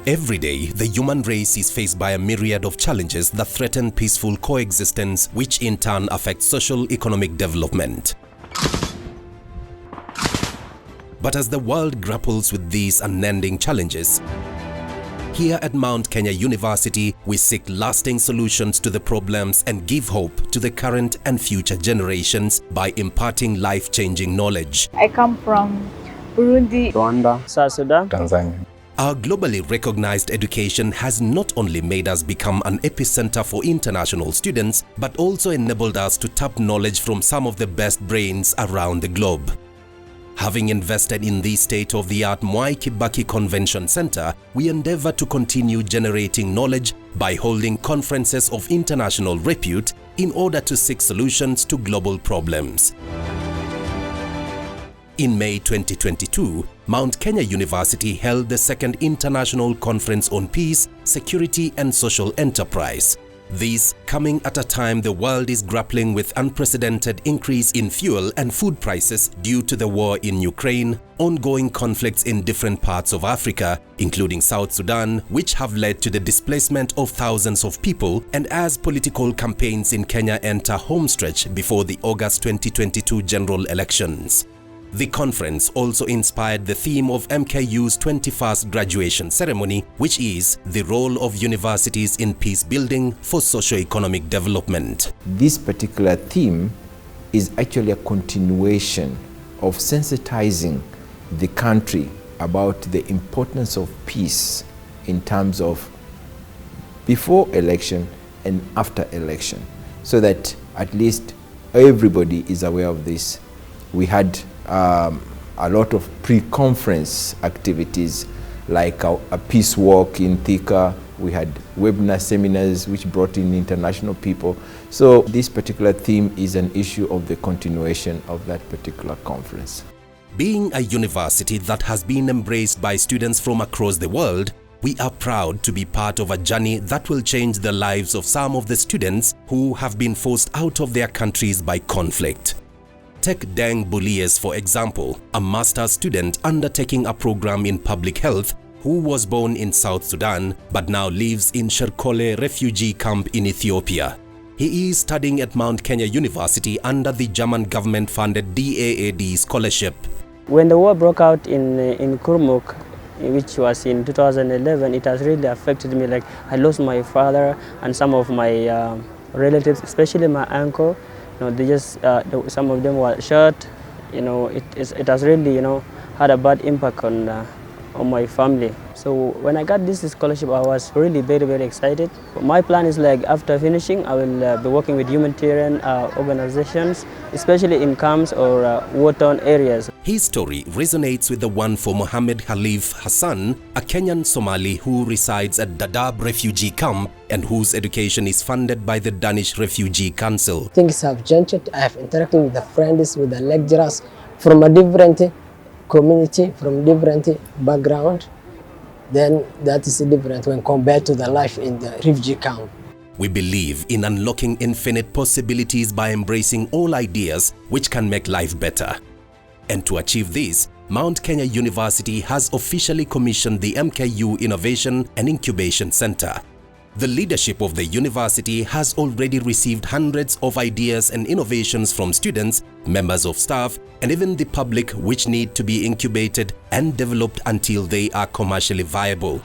Every day, the human race is faced by a myriad of challenges that threaten peaceful coexistence, which in turn affect social-economic development. But as the world grapples with these unending challenges, here at Mount Kenya University, we seek lasting solutions to the problems and give hope to the current and future generations by imparting life-changing knowledge. I come from Burundi, Rwanda, South Sudan, Tanzania. Our globally recognized education has not only made us become an epicenter for international students, but also enabled us to tap knowledge from some of the best brains around the globe. Having invested in the state-of-the-art Mwai Kibaki Convention Center, we endeavor to continue generating knowledge by holding conferences of international repute in order to seek solutions to global problems. In May 2022, Mount Kenya University held the second International Conference on Peace, Security and Social Enterprise. This coming at a time the world is grappling with unprecedented increase in fuel and food prices due to the war in Ukraine, ongoing conflicts in different parts of Africa, including South Sudan, which have led to the displacement of thousands of people, and as political campaigns in Kenya enter homestretch before the August 2022 general elections. The conference also inspired the theme of MKU's 21st graduation ceremony, which is the role of universities in peace building for socio-economic development. This particular theme is actually a continuation of sensitizing the country about the importance of peace in terms of before election and after election, so that at least everybody is aware of this. We had a lot of pre-conference activities like a peace walk in Thika. We had webinar seminars which brought in international people. So this particular theme is an issue of the continuation of that particular conference. Being a university that has been embraced by students from across the world, we are proud to be part of a journey that will change the lives of some of the students who have been forced out of their countries by conflict. Take Deng Bulies, for example, a master's student undertaking a program in public health who was born in South Sudan but now lives in Sherkole refugee camp in Ethiopia. He is studying at Mount Kenya University under the German government-funded DAAD scholarship. When the war broke out in Kurmuk, which was in 2011, it has really affected me. Like, I lost my father and some of my relatives, especially my uncle. You know, they just some of them were shot. You know, it has really, you know, had a bad impact on my family. So when I got this scholarship, I was really very, very excited. My plan is, like, after finishing, I will be working with humanitarian organizations, especially in camps or war-torn areas. His story resonates with the one for Mohammed Khalif Hassan, a Kenyan Somali who resides at Dadaab refugee camp and whose education is funded by the Danish Refugee Council. Things have changed. I have interacted with the friends, with the lecturers from a different community, from different background. Then that is different when compared to the life in the refugee camp. We believe in unlocking infinite possibilities by embracing all ideas which can make life better. And to achieve this, Mount Kenya University has officially commissioned the MKU Innovation and Incubation Center. The leadership of the university has already received hundreds of ideas and innovations from students, members of staff, and even the public, which need to be incubated and developed until they are commercially viable.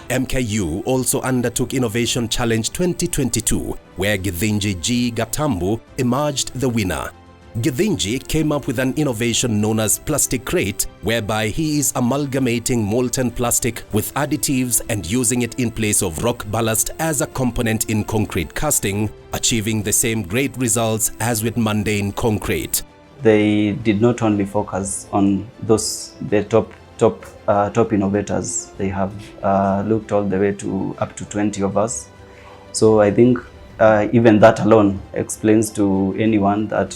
MKU also undertook Innovation Challenge 2022, where Githinji G. Gatambu emerged the winner. Githinji came up with an innovation known as plastic crate, whereby he is amalgamating molten plastic with additives and using it in place of rock ballast as a component in concrete casting, achieving the same great results as with mundane concrete. They did not only focus on the top innovators. They have looked all the way to up to 20 of us. So I think even that alone explains to anyone that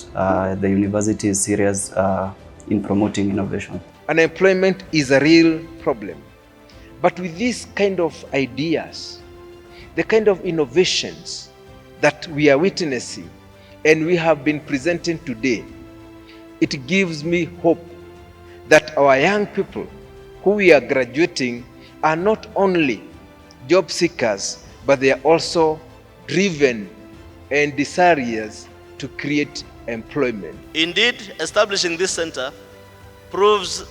the university is serious in promoting innovation. Unemployment is a real problem. But with these kind of ideas, the kind of innovations that we are witnessing and we have been presenting today, it gives me hope that our young people who we are graduating are not only job seekers, but they are also driven and desirous to create employment. Indeed, establishing this center proves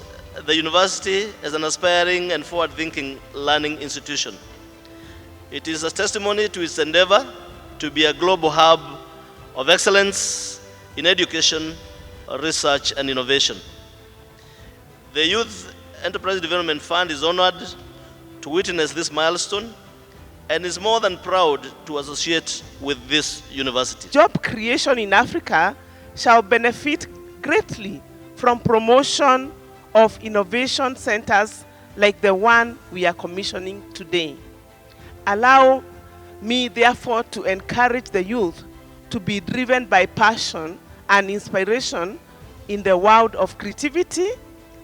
the university as an aspiring and forward-thinking learning institution. It is a testimony to its endeavor to be a global hub of excellence in education, research, and innovation. The Youth Enterprise Development Fund is honored to witness this milestone and is more than proud to associate with this university. Job creation in Africa shall benefit greatly from promotion of innovation centers like the one we are commissioning today. Allow me, therefore, to encourage the youth to be driven by passion and inspiration in the world of creativity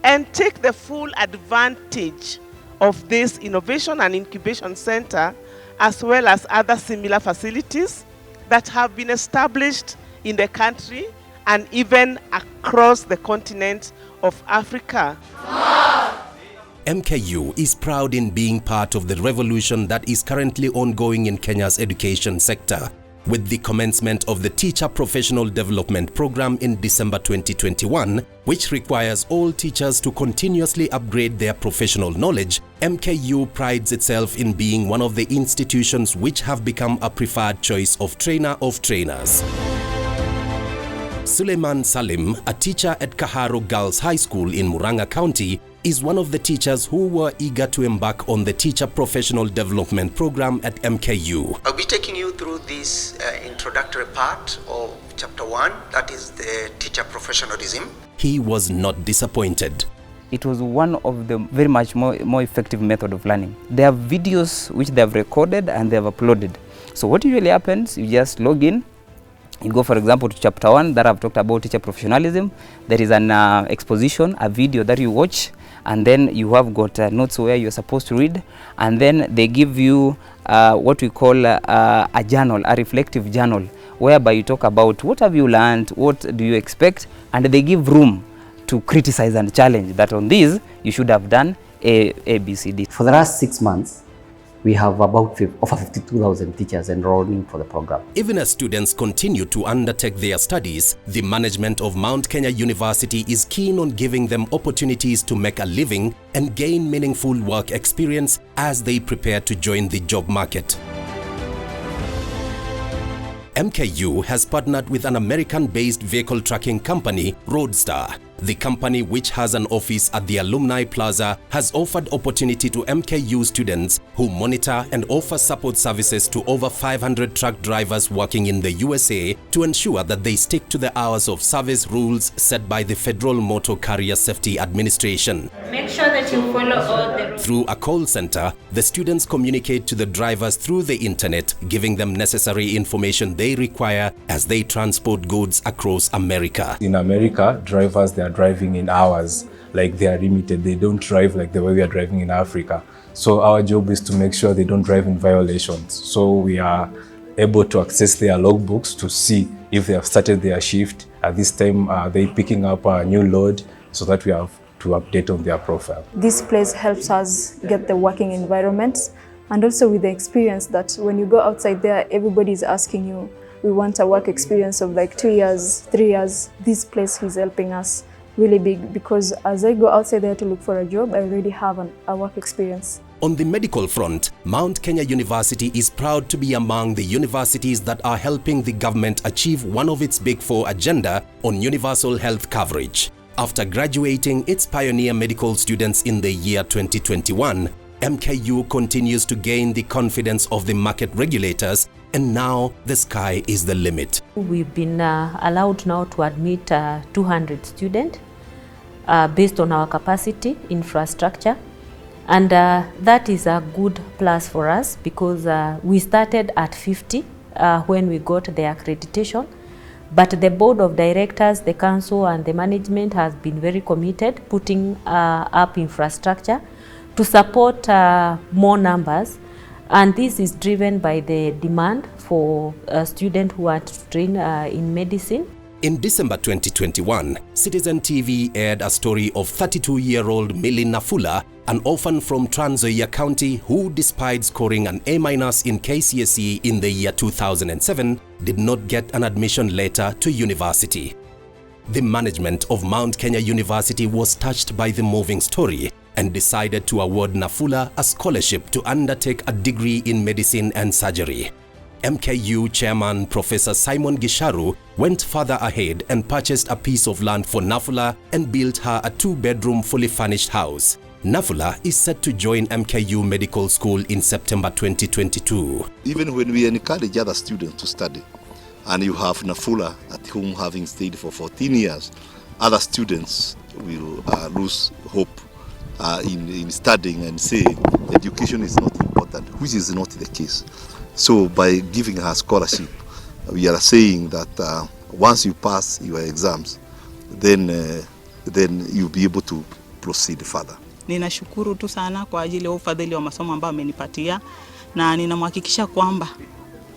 and take the full advantage of this innovation and incubation center, as well as other similar facilities that have been established in the country and even across the continent of Africa. MKU is proud in being part of the revolution that is currently ongoing in Kenya's education sector, with the commencement of the Teacher Professional Development Program in December 2021, which requires all teachers to continuously upgrade their professional knowledge. MKU prides itself in being one of the institutions which have become a preferred choice of trainer of trainers. Suleiman Salim, a teacher at Kaharo Girls High School in Murang'a County, is one of the teachers who were eager to embark on the Teacher Professional Development Program at MKU. I'll be taking you through this introductory part of Chapter 1, that is the teacher professionalism. He was not disappointed. It was one of the very much more effective method of learning. There are videos which they have recorded and they have uploaded. So what usually happens, you just log in, you go, for example, to Chapter 1 that I've talked about teacher professionalism. There is an exposition, a video that you watch, and then you have got notes where you're supposed to read, and then they give you what we call a journal, a reflective journal, whereby you talk about what have you learned, what do you expect, and they give room to criticize and challenge that on this you should have done A, B, C, D. For the last 6 months, we have about over 52,000 teachers enrolling for the program. Even as students continue to undertake their studies, the management of Mount Kenya University is keen on giving them opportunities to make a living and gain meaningful work experience as they prepare to join the job market. MKU has partnered with an American-based vehicle tracking company, Roadstar. The company, which has an office at the Alumni Plaza, has offered opportunity to MKU students who monitor and offer support services to over 500 truck drivers working in the USA to ensure that they stick to the hours of service rules set by the Federal Motor Carrier Safety Administration. Make sure that you follow all the rules. Through a call center, the students communicate to the drivers through the internet, giving them necessary information they require as they transport goods across America. In America, drivers, they are driving in hours, like they are limited. They don't drive like the way we are driving in Africa. So our job is to make sure they don't drive in violations. So we are able to access their logbooks to see if they have started their shift. At this time, are they picking up a new load, so that we have to update on their profile. This place helps us get the working environments, and also with the experience that when you go outside there, everybody is asking you, we want a work experience of like 2 years, 3 years. This place is helping us really big, because as I go outside there to look for a job, I already have a work experience. On the medical front, Mount Kenya University is proud to be among the universities that are helping the government achieve one of its Big Four agenda on universal health coverage. After graduating its pioneer medical students in the year 2021, MKU continues to gain the confidence of the market regulators, and now the sky is the limit. We've been allowed now to admit 200 students based on our capacity, infrastructure, and that is a good plus for us, because we started at 50 when we got the accreditation, but the board of directors, the council and the management has been very committed putting up infrastructure to support more numbers, and this is driven by the demand for students who are trained in medicine. In December 2021, Citizen TV aired a story of 32-year-old Millie Nafula, an orphan from Trans Nzoia County who, despite scoring an A- in KCSE in the year 2007, did not get an admission letter to university. The management of Mount Kenya University was touched by the moving story and decided to award Nafula a scholarship to undertake a degree in medicine and surgery. MKU chairman Professor Simon Gisharu went further ahead and purchased a piece of land for Nafula and built her a 2-bedroom fully furnished house. Nafula is set to join MKU Medical School in September 2022. Even when we encourage other students to study, and you have Nafula at home having stayed for 14 years, other students will lose hope in studying and say education is not important, which is not the case. So by giving her scholarship, we are saying that once you pass your exams, then you'll be able to proceed further. Ninashukuru tu sana kwa ajili ya ufadhili wa masomo ambao amenipatia, na ninamhakikisha kwamba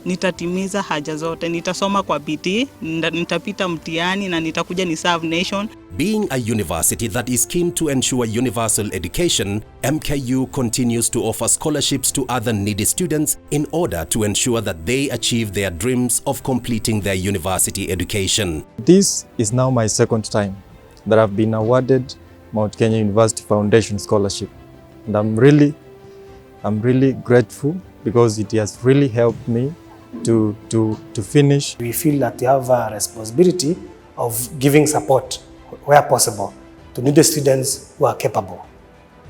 nitatimiza haja zote, nitasoma kwa bidii, nitapita mtihani na nitakuja ni serve nation. Being a university that is keen to ensure universal education, MKU continues to offer scholarships to other needy students in order to ensure that they achieve their dreams of completing their university education. This is now my second time that I've been awarded Mount Kenya University Foundation Scholarship, and I'm really grateful because it has really helped me to finish. We feel that we have a responsibility of giving support where possible to needy students who are capable,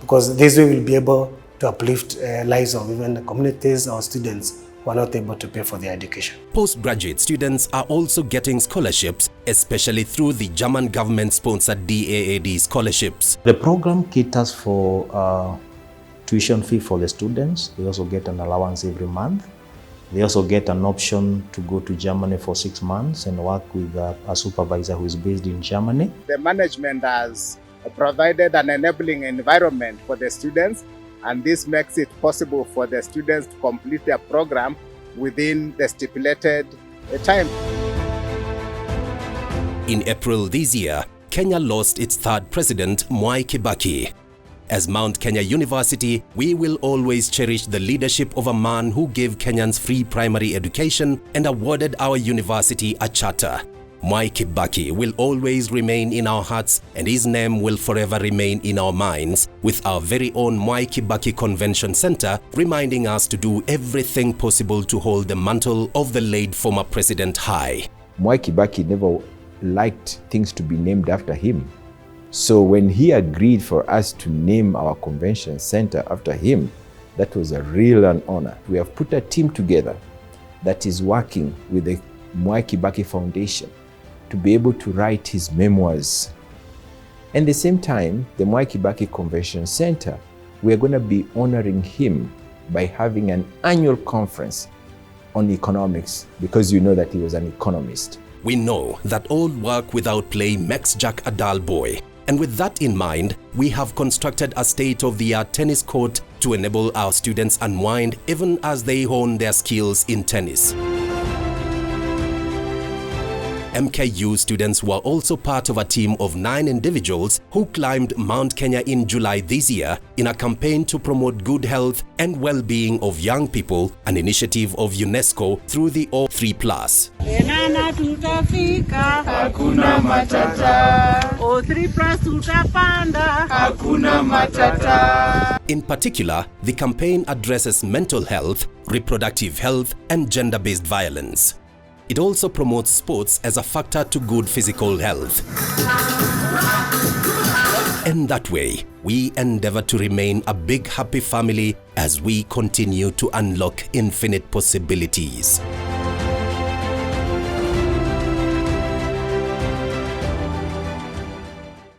because this way we'll be able to uplift lives of even the communities or students who are not able to pay for their education. Postgraduate students are also getting scholarships, especially through the German government-sponsored DAAD scholarships. The program caters for tuition fee for the students. They also get an allowance every month. They also get an option to go to Germany for 6 months and work with a supervisor who is based in Germany. The management has provided an enabling environment for the students, and this makes it possible for the students to complete their program within the stipulated time. In April this year, Kenya lost its third president, Mwai Kibaki. As Mount Kenya University, we will always cherish the leadership of a man who gave Kenyans free primary education and awarded our university a charter. Mwai Kibaki will always remain in our hearts, and his name will forever remain in our minds, with our very own Mwai Kibaki Convention Center reminding us to do everything possible to hold the mantle of the late former president high. Mwai Kibaki never liked things to be named after him. So when he agreed for us to name our convention center after him, that was a real honor. We have put a team together that is working with the Mwai Kibaki Foundation to be able to write his memoirs. At the same time, the Mwai Kibaki Convention Center, we are going to be honoring him by having an annual conference on economics, because you know that he was an economist. We know that all work without play makes Jack a dull boy. And with that in mind, we have constructed a state-of-the-art tennis court to enable our students unwind even as they hone their skills in tennis. MKU students were also part of a team of 9 individuals who climbed Mount Kenya in July this year in a campaign to promote good health and well-being of young people, an initiative of UNESCO through the O3+. Hakuna matata. O3+ tutapanda. Hakuna matata. In particular, the campaign addresses mental health, reproductive health, and gender-based violence. It also promotes sports as a factor to good physical health. And that way, we endeavor to remain a big happy family as we continue to unlock infinite possibilities.